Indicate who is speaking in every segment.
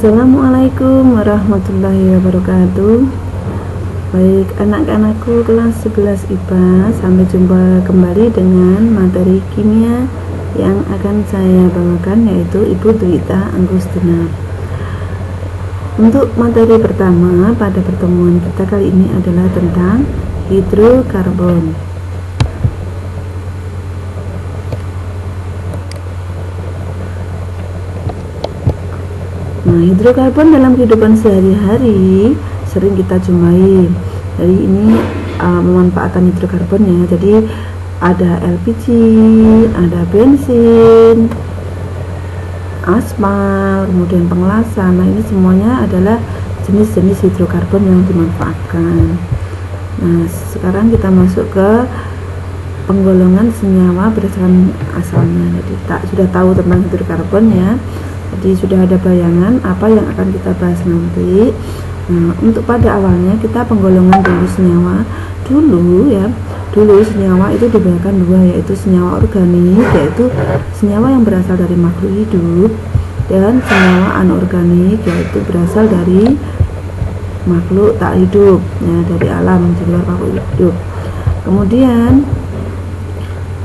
Speaker 1: Assalamualaikum warahmatullahi wabarakatuh. Baik anak-anakku kelas 11 IPA, sampai jumpa kembali dengan materi kimia yang akan saya bawakan, yaitu Ibu Dwita Anggustina. Untuk materi pertama pada pertemuan kita kali ini adalah tentang hidrokarbon. Nah, hidrokarbon dalam kehidupan sehari-hari sering kita jumpai. Jadi ini pemanfaatan hidrokarbonnya. Jadi ada LPG, ada bensin, aspal, kemudian pengelasan. Nah, ini semuanya adalah jenis-jenis hidrokarbon yang dimanfaatkan. Nah, sekarang kita masuk ke penggolongan senyawa berdasarkan asalnya. Jadi sudah tahu tentang hidrokarbon ya. Jadi sudah ada bayangan apa yang akan kita bahas nanti. Nah, untuk pada awalnya kita penggolongan dulu senyawa dulu ya. Dulu senyawa itu dibedakan dua, yaitu senyawa organik, yaitu senyawa yang berasal dari makhluk hidup, dan senyawa anorganik, yaitu berasal dari makhluk tak hidup ya, dari alam di luar makhluk hidup. Kemudian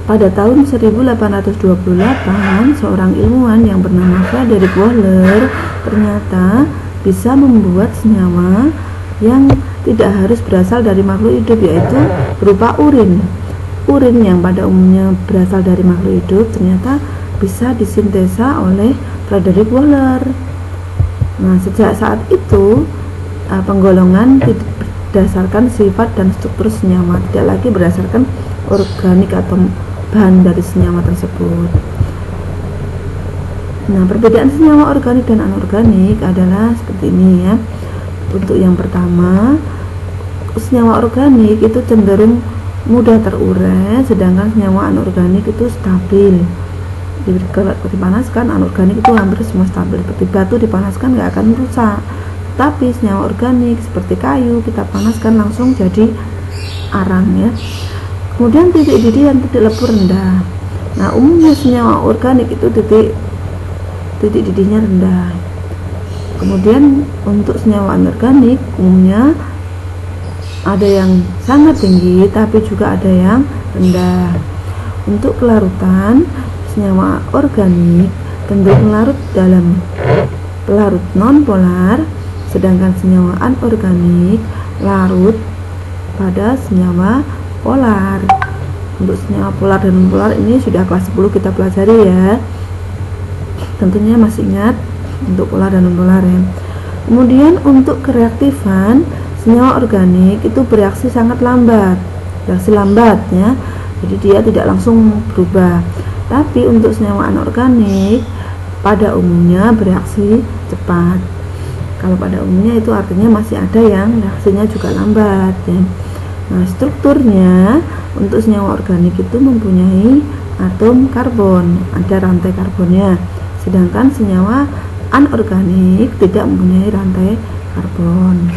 Speaker 1: pada tahun 1828, seorang ilmuwan yang bernama Frederick Wöhler ternyata bisa membuat senyawa yang tidak harus berasal dari makhluk hidup, yaitu berupa urin. Urin yang pada umumnya berasal dari makhluk hidup ternyata bisa disintesa oleh Frederick Wöhler. Nah, sejak saat itu penggolongan berdasarkan sifat dan struktur senyawa, tidak lagi berdasarkan organik atau bahan dari senyawa tersebut. Nah, perbedaan senyawa organik dan anorganik adalah seperti ini ya. Untuk yang pertama, senyawa organik itu cenderung mudah terurai, sedangkan senyawa anorganik itu stabil. Dipanaskan, anorganik itu hampir semua stabil. Seperti batu dipanaskan nggak akan rusak. Tapi senyawa organik seperti kayu kita panaskan langsung jadi arang ya. Kemudian titik didih dan titik lebur rendah. Nah, umumnya senyawa organik itu titik didihnya rendah. Kemudian untuk senyawa anorganik umumnya ada yang sangat tinggi, tapi juga ada yang rendah. Untuk kelarutan, senyawa organik cenderung larut dalam pelarut non-polar, sedangkan senyawa anorganik larut pada senyawa polar. Untuk senyawa polar dan non-polar ini sudah kelas 10 kita pelajari ya. Tentunya masih ingat untuk polar dan non-polar ya. Kemudian untuk kereaktifan, senyawa organik itu bereaksi sangat lambat. Reaksi lambat ya. Jadi dia tidak langsung berubah. Tapi untuk senyawa anorganik pada umumnya bereaksi cepat. Kalau pada umumnya itu artinya masih ada yang reaksinya juga lambat ya. Nah, strukturnya untuk senyawa organik itu mempunyai atom karbon, ada rantai karbonnya. Sedangkan senyawa anorganik tidak mempunyai rantai karbon.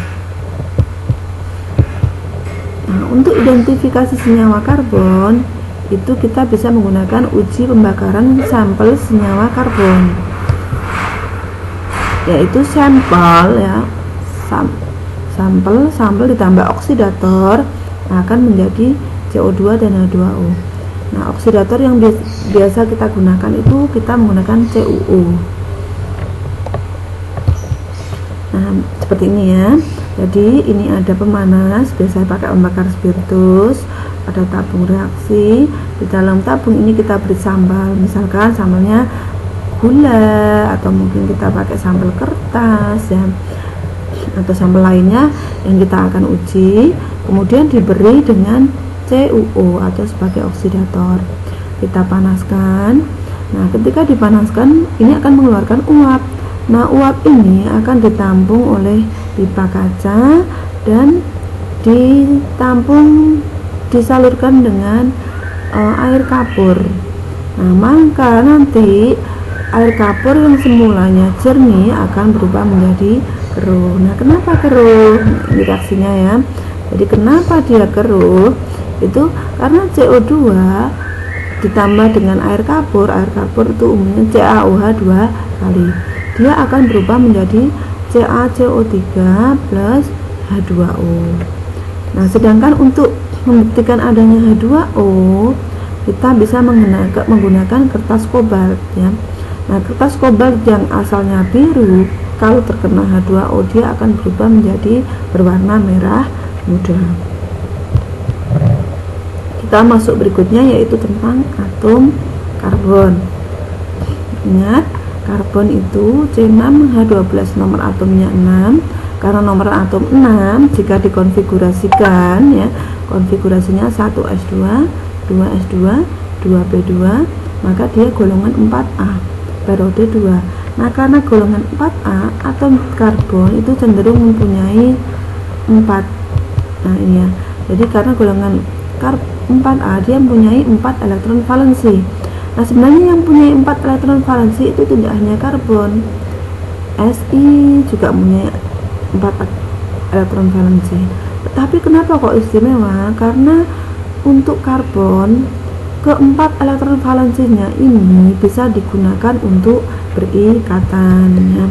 Speaker 1: Nah, untuk identifikasi senyawa karbon itu kita bisa menggunakan uji pembakaran sampel senyawa karbon, yaitu sampel ya, sampel ditambah oksidator akan menjadi CO2 dan H2O. Nah, oksidator yang biasa kita gunakan itu kita menggunakan CuO. Nah, seperti ini ya. Jadi ini ada pemanas, biasanya pakai pembakar spiritus, ada tabung reaksi. Di dalam tabung ini kita beri sambal, misalkan sambalnya gula, atau mungkin kita pakai sambal kertas ya, atau sambal lainnya yang kita akan uji. Kemudian diberi dengan CuO atau sebagai oksidator. Kita panaskan. Nah, ketika dipanaskan ini akan mengeluarkan uap. Nah, uap ini akan ditampung oleh pipa kaca dan disalurkan dengan air kapur. Nah, maka nanti air kapur yang semulanya jernih akan berubah menjadi keruh. Nah, kenapa keruh? Ini reaksinya ya. Jadi kenapa dia keruh? Itu karena CO2 ditambah dengan air kapur itu umumnya CaOH 2 kali. dia akan berubah menjadi CaCO3 plus H2O. Nah, sedangkan untuk membuktikan adanya H2O, kita bisa menggunakan kertas kobalt ya. Nah, kertas kobalt yang asalnya biru, kalau terkena H2O dia akan berubah menjadi berwarna merah muda. Kita masuk berikutnya, yaitu tentang atom karbon. Ingat, karbon itu C6H12, nomor atomnya 6. Karena nomor atom 6, jika dikonfigurasikan ya, konfigurasinya 1s2, 2s2, 2p2, maka dia golongan 4A, periode 2. Nah, karena golongan 4A, atom karbon itu cenderung mempunyai 4. Nah, ini ya. Jadi karena golongan 4A, dia mempunyai 4 elektron valensi. Nah, sebenarnya yang punya 4 elektron valensi itu tidak hanya karbon, Si juga punya 4 elektron valensi. Tetapi kenapa kok istimewa? Karena untuk karbon, keempat elektron valensinya ini bisa digunakan untuk berikatan ya.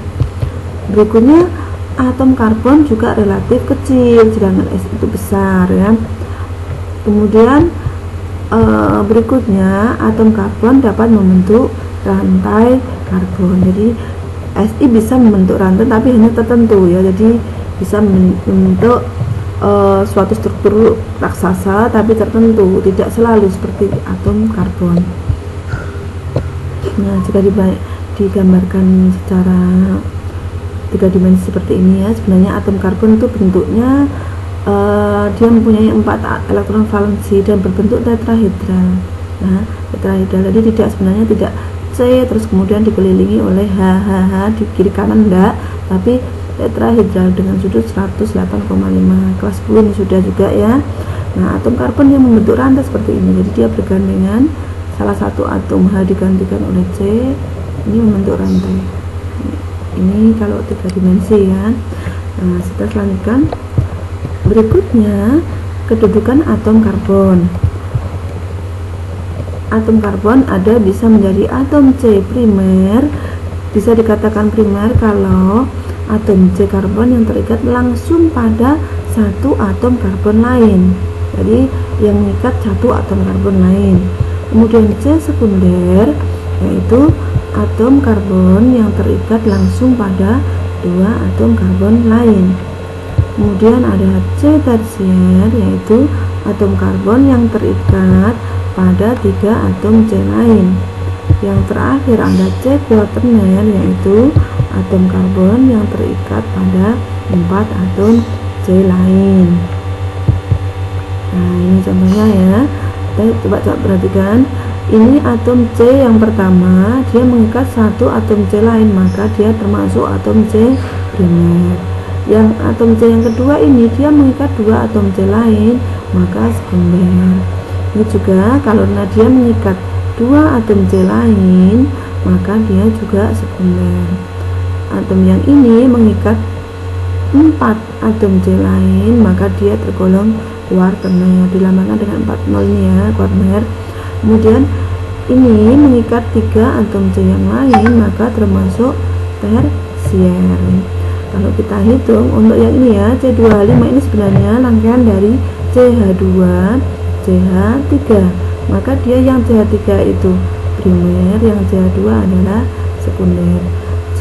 Speaker 1: Berikutnya, atom karbon juga relatif kecil, sedangkan S itu besar ya. Kemudian berikutnya, atom karbon dapat membentuk rantai karbon. Jadi Si bisa membentuk rantai tapi hanya tertentu ya. Jadi bisa membentuk suatu struktur raksasa tapi tertentu, tidak selalu seperti atom karbon. Nah, jika digambarkan secara 3 dimensi seperti ini ya, sebenarnya atom karbon itu bentuknya dia mempunyai 4 elektron valensi dan berbentuk tetrahedral. Nah, tetrahedral jadi sebenarnya tidak C terus kemudian dikelilingi oleh H di kiri kanan, enggak, tapi tetrahedral dengan sudut 108,5. Kelas 10 ini sudah juga ya. Nah, atom karbon yang membentuk rantai seperti ini, jadi dia bergandengan, salah satu atom H digantikan oleh C, ini membentuk rantai. Ini kalau 3 dimensi ya. Nah, kita selanjutkan. Berikutnya, kedudukan atom karbon. Atom karbon ada bisa menjadi atom C primer, bisa dikatakan primer kalau atom C karbon yang terikat langsung pada satu atom karbon lain, jadi yang mengikat satu atom karbon lain. Kemudian C sekunder, yaitu atom karbon yang terikat langsung pada 2 atom karbon lain. Kemudian ada C tersier, yaitu atom karbon yang terikat pada 3 atom C lain. Yang terakhir ada C quaterner, yaitu atom karbon yang terikat pada 4 atom C lain. Nah, ini contohnya ya. Kita coba perhatikan. Ini atom C yang pertama, dia mengikat satu atom C lain, maka dia termasuk atom C primer. Yang atom C yang kedua ini dia mengikat 2 atom C lain, maka sekunder. Ini juga kalau dia mengikat 2 atom C lain, maka dia juga sekunder. Atom yang ini mengikat 4 atom C lain, maka dia tergolong quaterner, dilambangkan dengan 40 ini ya, quaterner. Kemudian ini mengikat 3 atom C yang lain, maka termasuk tersier. Kalau kita hitung untuk yang ini ya, C25 ini sebenarnya rangkaian dari CH2 CH3, maka dia yang CH3 itu primer, yang CH2 adalah sekunder.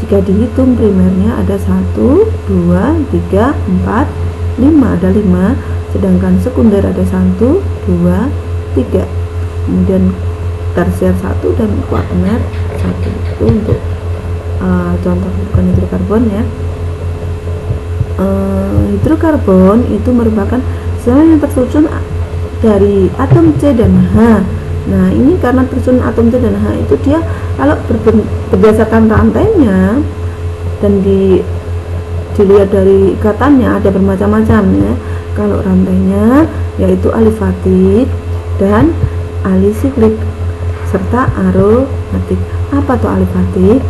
Speaker 1: Jika dihitung primernya ada 1, 2, 3, 4, 5, ada 5, sedangkan sekunder ada 1, 2, 3, kemudian tersier 1 dan quaterner 1. Itu untuk contoh bukan hidrokarbon ya. Hidrokarbon itu merupakan sel yang tersusun dari atom C dan H. Nah, ini karena tersusun atom C dan H itu dia kalau berdasarkan rantainya dan dilihat dari ikatannya ada bermacam-macam ya. Kalau rantainya yaitu alifatik dan alisiklik serta aromatik. Apa tuh alifatik?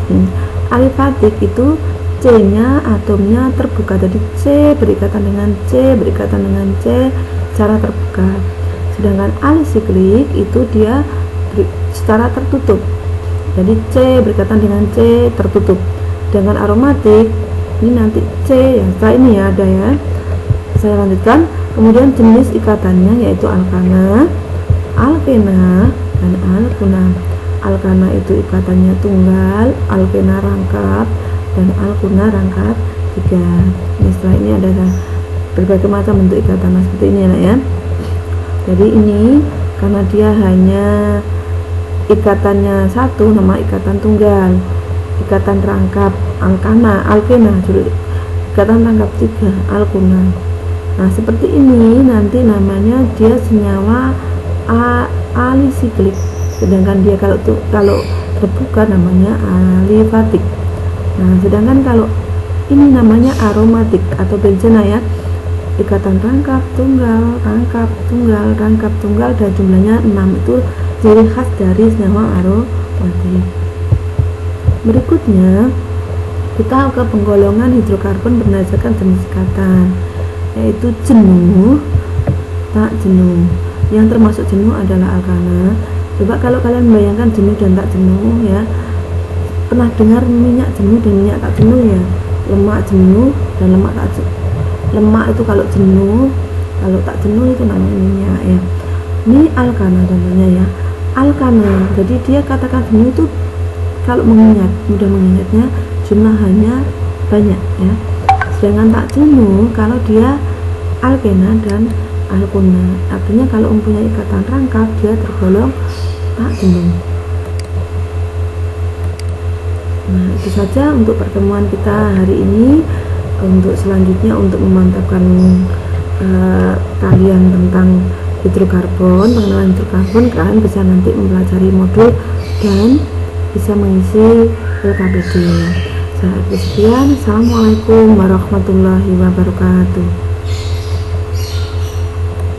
Speaker 1: Alifatik itu C-nya atomnya terbuka, jadi C berikatan dengan C berikatan dengan C secara terbuka. Sedangkan alisiklik itu dia secara tertutup, jadi C berikatan dengan C tertutup. Sedangkan aromatik ini nanti C ya, setelah ini ya ada ya. Saya lanjutkan. Kemudian jenis ikatannya yaitu alkana, alkena, dan alkuna. Alkana itu ikatannya tunggal, alkena rangkap, dan alkuna rangkap 3. Ini setelah ini ada berbagai macam bentuk ikatan seperti ini ya. Jadi ini karena dia hanya ikatannya satu, nama ikatan tunggal, ikatan rangkap alkana, alkena, ikatan rangkap 3, alkuna. Nah seperti ini nanti namanya dia senyawa alisiklik, sedangkan dia kalau terbuka namanya alifatik. Nah sedangkan kalau ini namanya aromatik atau benzena ya, ikatan rangkap tunggal, rangkap tunggal, rangkap tunggal, dan jumlahnya 6. Itu ciri khas dari senyawa aromatik. Berikutnya kita ke penggolongan hidrokarbon berdasarkan jenis ikatan, yaitu jenuh, tak jenuh. Yang termasuk jenuh adalah alkana. Coba kalau kalian membayangkan jenuh dan tak jenuh ya, pernah dengar minyak jenuh dan minyak tak jenuh ya, lemak jenuh dan lemak tak jenuh. Lemak itu kalau jenuh, kalau tak jenuh itu namanya minyak ya. Ini alkana contohnya ya, alkana. Jadi dia katakan jenuh itu kalau mengingat, mudah mengingatnya, jumlahnya banyak ya. Sedangkan tak jenuh kalau dia alkena dan alkuna, artinya kalau mempunyai ikatan rangkap dia tergolong tak jenuh. Nah itu saja untuk pertemuan kita hari ini. Untuk selanjutnya, untuk memantapkan kalian tentang hidrokarbon, pengenalan hidrokarbon, kalian bisa nanti mempelajari modul dan bisa mengisi LKPD. Sekian, assalamualaikum warahmatullahi wabarakatuh.